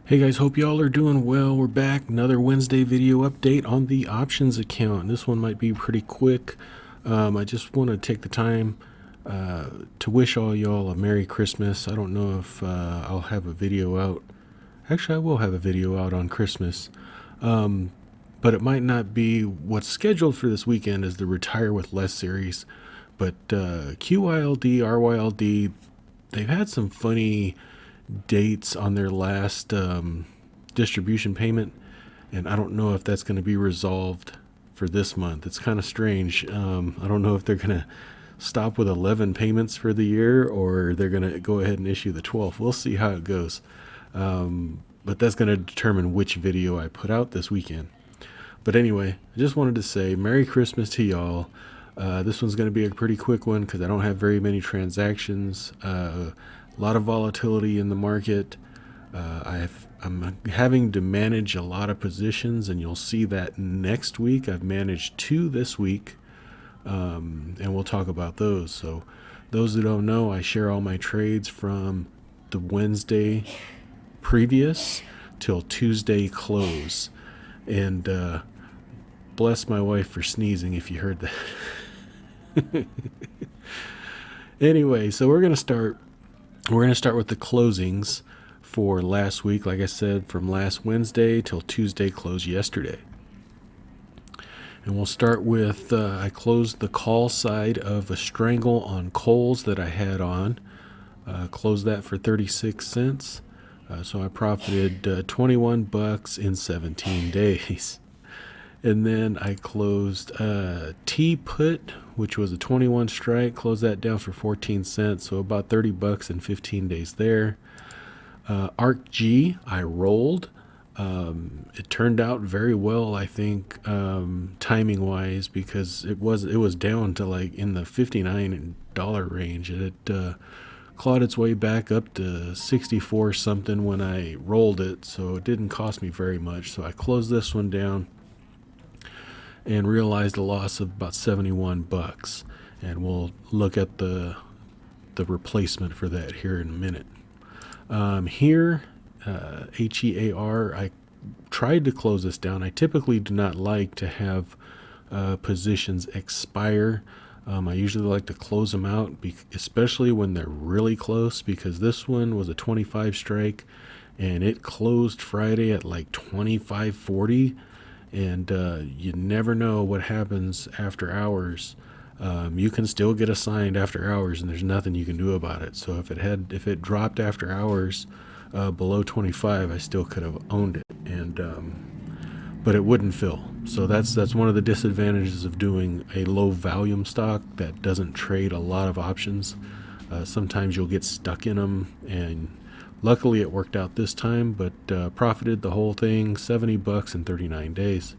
Hey guys, hope y'all are doing well. We're back. Another Wednesday video update on the options account. This one might be pretty quick. I just want to take the time to wish all y'all a Merry Christmas. I don't know if I'll have a video out. Actually, I will have a video out on Christmas. But it might not be what's scheduled for this weekend is the Retire with Less series. But QYLD, RYLD, they've had some funny dates on their last distribution payment, and I don't know if that's going to be resolved for this month. It's kind of strange. I don't know if they're going to stop with 11 payments for the year or they're going to go ahead and issue the 12th. We'll see how it goes. But that's going to determine which video I put out this weekend. But anyway, I just wanted to say Merry Christmas to y'all. This one's going to be a pretty quick one because I don't have very many transactions. A lot of volatility in the market. I'm having to manage a lot of positions, and you'll see that next week. I've managed 2 this week, and we'll talk about those. So those that don't know, I share all my trades from the Wednesday previous till Tuesday close. And bless my wife for sneezing if you heard that. Anyway, so we're going to start with the closings for last week. Like I said, from last Wednesday till Tuesday close yesterday. And we'll start with, I closed the call side of a strangle on Kohl's that I had on. Closed that for 36 cents. So I profited 21 bucks in 17 days. And then I closed T put, which was a 21 strike, closed that down for 14 cents, so about 30 bucks in 15 days there. ARC G, I rolled. It turned out very well, I think, timing wise, because it was down to like in the $59 range, and it clawed its way back up to 64 something when I rolled it, so it didn't cost me very much. So I closed this one down and realized a loss of about 71 bucks, and we'll look at the replacement for that here in a minute. Here, HEAR, I tried to close this down. I typically do not like to have positions expire. I usually like to close them out, especially when they're really close, because this one was a 25 strike and it closed Friday at like 25.40, and you never know what happens after hours. You can still get assigned after hours and there's nothing you can do about it. So if it dropped after hours below 25, I still could have owned it, and but it wouldn't fill. So that's one of the disadvantages of doing a low volume stock that doesn't trade a lot of options. Sometimes you'll get stuck in them, and luckily it worked out this time, but profited the whole thing, 70 bucks in 39 days.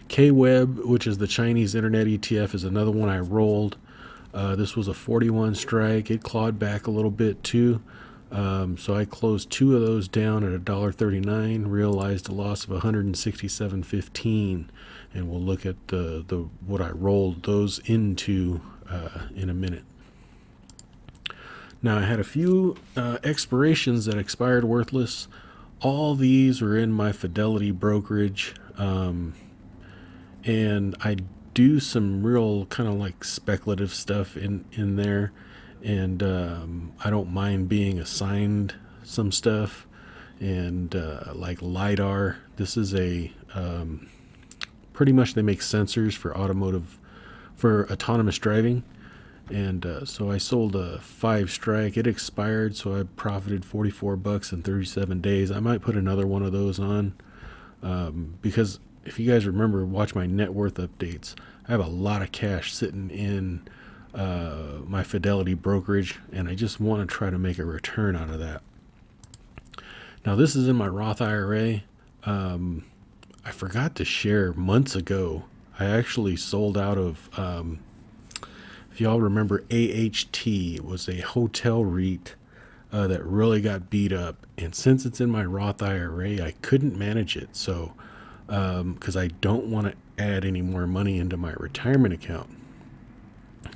KWeb, which is the Chinese internet ETF, is another one I rolled. This was a 41 strike. It clawed back a little bit too. So I closed 2 of those down at $1.39, realized a loss of $167.15, and we'll look at the what I rolled those into in a minute. Now I had a few expirations that expired worthless. All these were in my Fidelity brokerage, and I do some real kind of like speculative stuff in there. And I don't mind being assigned some stuff, and like LiDAR. This is a pretty much they make sensors for autonomous driving, and so I sold a 5 strike. It expired, so I profited 44 bucks in 37 days. I might put another one of those on, because if you guys remember, watch my net worth updates, I have a lot of cash sitting in my Fidelity brokerage, and I just want to try to make a return out of that. Now this is in my Roth IRA. I forgot to share months ago, I actually sold out of, if y'all remember, AHT. It was a hotel REIT that really got beat up, and since it's in my Roth IRA, I couldn't manage it. So because I don't want to add any more money into my retirement account.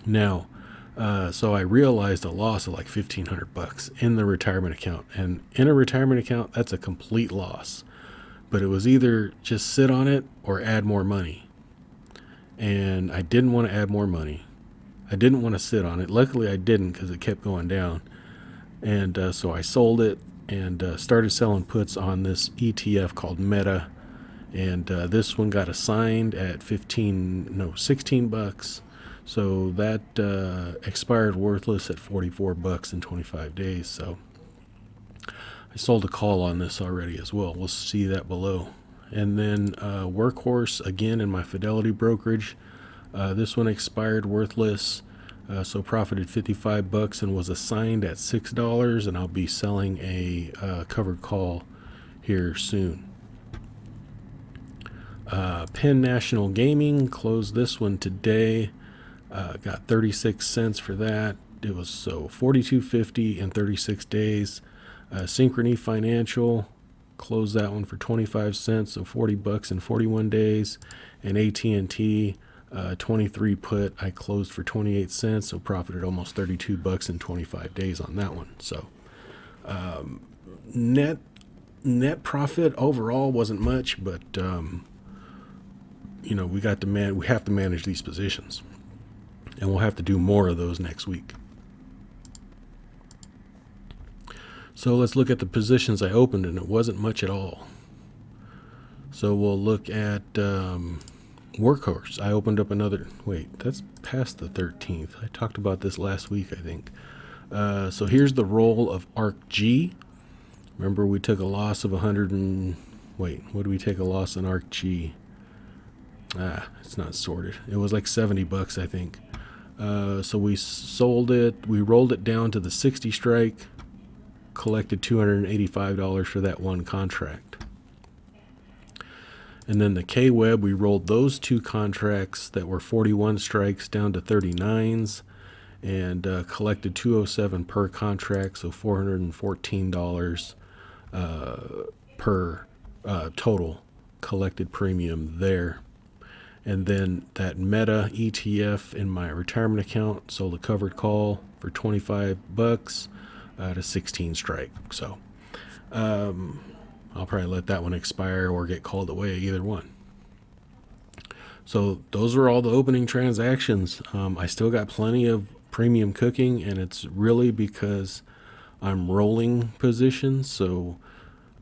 Now, So I realized a loss of like $1,500 in the retirement account. And in a retirement account, that's a complete loss. But it was either just sit on it or add more money. And I didn't want to add more money. I didn't want to sit on it. Luckily, I didn't because it kept going down. And so I sold it and started selling puts on this ETF called Meta. And this one got assigned at $16. So that expired worthless at $44 in 25 days. So I sold a call on this already as well. We'll see that below. And then Workhorse, again in my Fidelity brokerage. This one expired worthless. So profited $55 and was assigned at $6. And I'll be selling a covered call here soon. Penn National Gaming closed this one today. Got 36 cents for that. It was so $42.50 in 36 days. Synchrony Financial closed that one for 25 cents, so $40 in 41 days. And AT&T 23 put, I closed for 28 cents, so profited almost $32 in 25 days on that one. So net profit overall wasn't much, but we have to manage these positions, and we'll have to do more of those next week. So let's look at the positions I opened, and it wasn't much at all. So we'll look at Workhorse. I opened up another. Wait, that's past the 13th. I talked about this last week, I think. So here's the roll of ARC-G. Remember, we took a loss of 100 and... Wait, what did we take a loss in ARC-G? It's not sorted. It was like $70, I think. So we sold it. We rolled it down to the 60 strike, collected $285 for that one contract. And then the K-Web, we rolled those two contracts that were 41 strikes down to 39s and collected $207 per contract, so $414 per total collected premium there. And then that Meta ETF in my retirement account sold a covered call for $25 to 16 strike. So I'll probably let that one expire or get called away, either one. So those are all the opening transactions. I still got plenty of premium cooking, and it's really because I'm rolling positions. So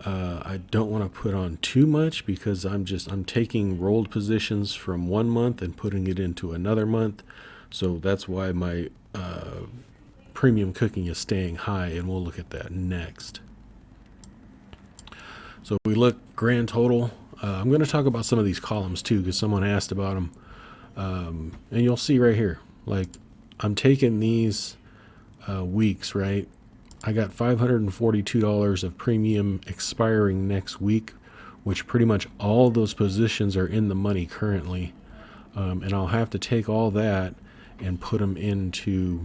I don't want to put on too much because I'm taking rolled positions from one month and putting it into another month. So that's why my premium cooking is staying high, and we'll look at that next. So we look grand total. I'm going to talk about some of these columns too, because someone asked about them. And you'll see right here, like I'm taking these weeks, right? I got $542 of premium expiring next week, which pretty much all those positions are in the money currently. And I'll have to take all that and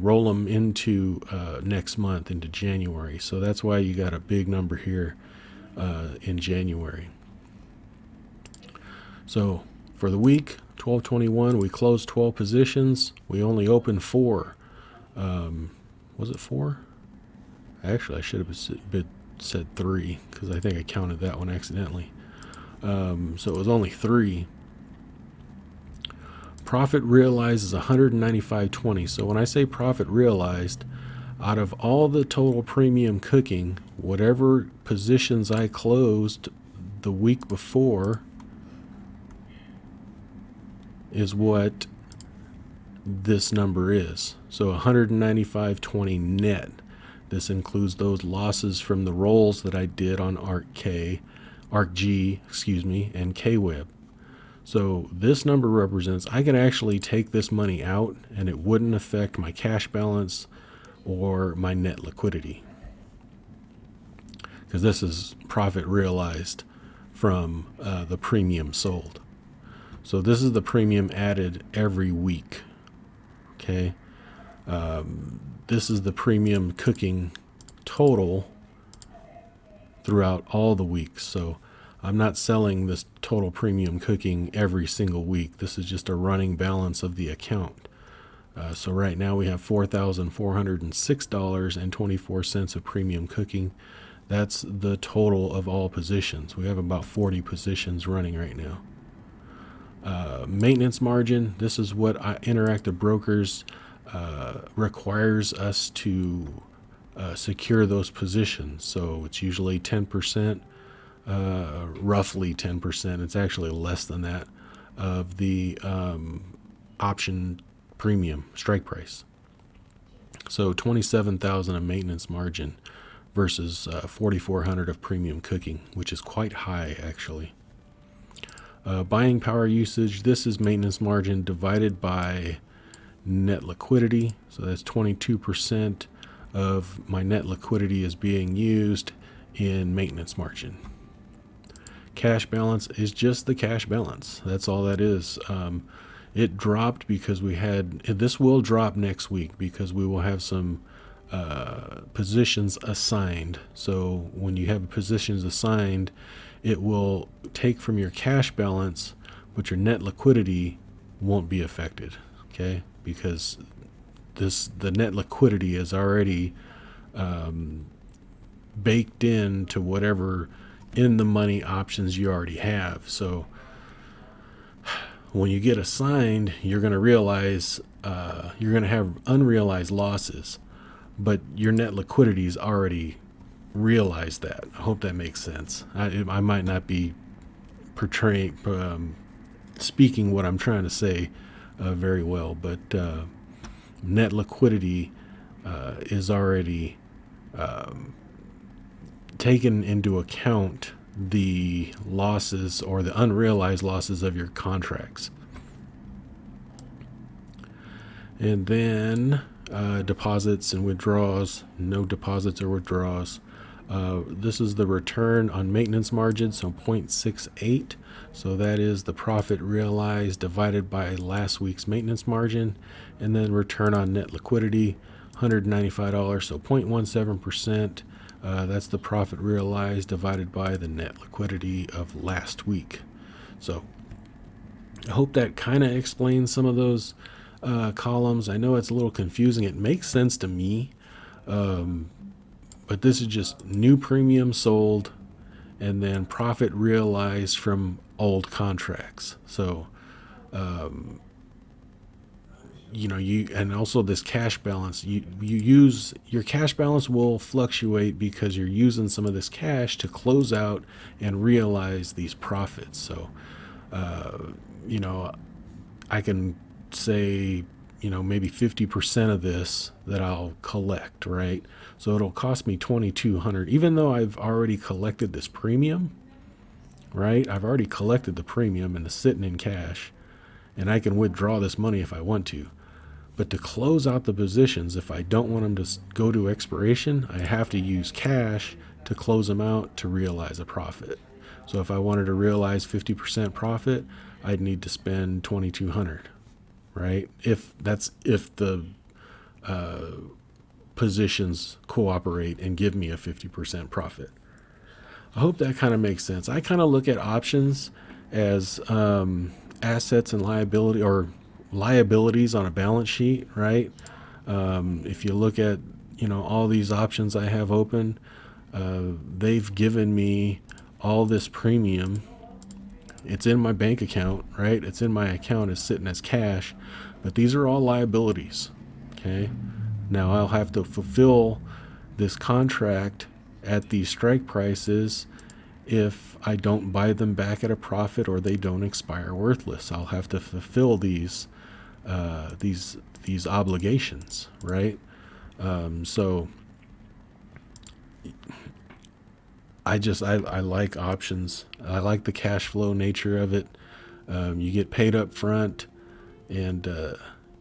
roll them into next month, into January. So that's why you got a big number here in January. So for the week, 12/21, we closed 12 positions. We only opened 4. Was it 4? Actually, I should have said 3 because I think I counted that one accidentally. So it was only 3. Profit realized is $195.20. So when I say profit realized, out of all the total premium cooking, whatever positions I closed the week before is what this number is. So $195.20 net. This includes those losses from the rolls that I did on ARC-G, and K-Web. So this number represents, I can actually take this money out and it wouldn't affect my cash balance or my net liquidity, because this is profit realized from the premium sold. So this is the premium added every week. Okay. This is the premium cooking total throughout all the weeks. So I'm not selling this total premium cooking every single week. This is just a running balance of the account. So right now we have $4,406.24 of premium cooking. That's the total of all positions. We have about 40 positions running right now. Maintenance margin, this is what Interactive Brokers requires us to secure those positions. So it's usually 10%, roughly 10%. It's actually less than that of the option premium strike price. So 27,000 of maintenance margin versus 4,400 of premium cooking, which is quite high actually. Buying power usage, this is maintenance margin divided by net liquidity. So that's 22% of my net liquidity is being used in maintenance margin. Cash balance is just the cash balance. That's all that is. It dropped because this will drop next week because we will have some positions assigned. So when you have positions assigned, it will take from your cash balance, but your net liquidity won't be affected, okay? Because the net liquidity is already baked into whatever in the money options you already have. So when you get assigned, you're going to realize you're going to have unrealized losses, but your net liquidity is already realized that. I hope that makes sense. I might not be portraying, speaking what I'm trying to say very well, but net liquidity is already taken into account the losses or the unrealized losses of your contracts. And then deposits and withdrawals, no deposits or withdrawals. This is the return on maintenance margin, so 0.68. So that is the profit realized divided by last week's maintenance margin. And then return on net liquidity, $195, so 0.17%. That's the profit realized divided by the net liquidity of last week. So I hope that kind of explains some of those columns. I know it's a little confusing. It makes sense to me. But this is just new premium sold and then profit realized from old contracts. So, and also this cash balance, you use your cash balance will fluctuate because you're using some of this cash to close out and realize these profits. So, I can say, maybe 50% of this that I'll collect, right? So it'll cost me $2,200, even though I've already collected this premium, right? I've already collected the premium and it's sitting in cash, and I can withdraw this money if I want to. But to close out the positions, if I don't want them to go to expiration, I have to use cash to close them out to realize a profit. So if I wanted to realize 50% profit, I'd need to spend $2,200. Right? If the positions cooperate and give me a 50% profit. I hope that kind of makes sense. I kind of look at options as assets and liability or liabilities on a balance sheet, right? If you look at all these options I have open, they've given me all this premium. It's in my bank account, right? It's in my account. It's sitting as cash, but these are all liabilities. Okay. Now I'll have to fulfill this contract at these strike prices. If I don't buy them back at a profit or they don't expire worthless, I'll have to fulfill these obligations, right? So I like options. I like the cash flow nature of it. You get paid up front, and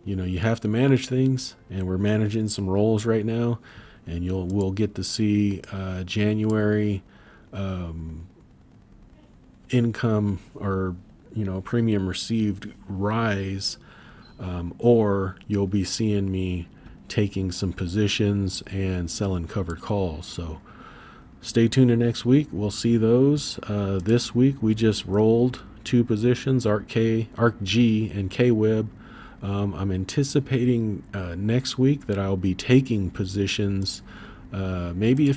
you have to manage things, and we're managing some roles right now, and we'll get to see January income or premium received rise, or you'll be seeing me taking some positions and selling covered calls. So stay tuned to next week. We'll see those. This week we just rolled two positions, ARC G and KWeb. I'm anticipating next week that I'll be taking positions, maybe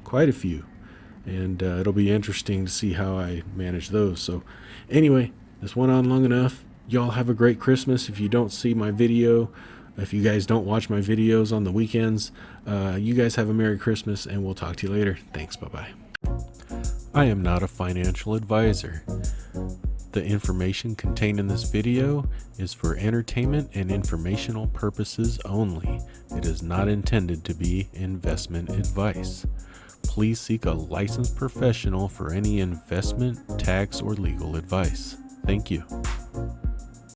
quite a few, and it'll be interesting to see how I manage those. So anyway, this went on long enough. Y'all have a great Christmas. If you don't see my video, if you guys don't watch my videos on the weekends, you guys have a Merry Christmas, and we'll talk to you later. Thanks. Bye-bye. I am not a financial advisor. The information contained in this video is for entertainment and informational purposes only. It is not intended to be investment advice. Please seek a licensed professional for any investment, tax, or legal advice. Thank you.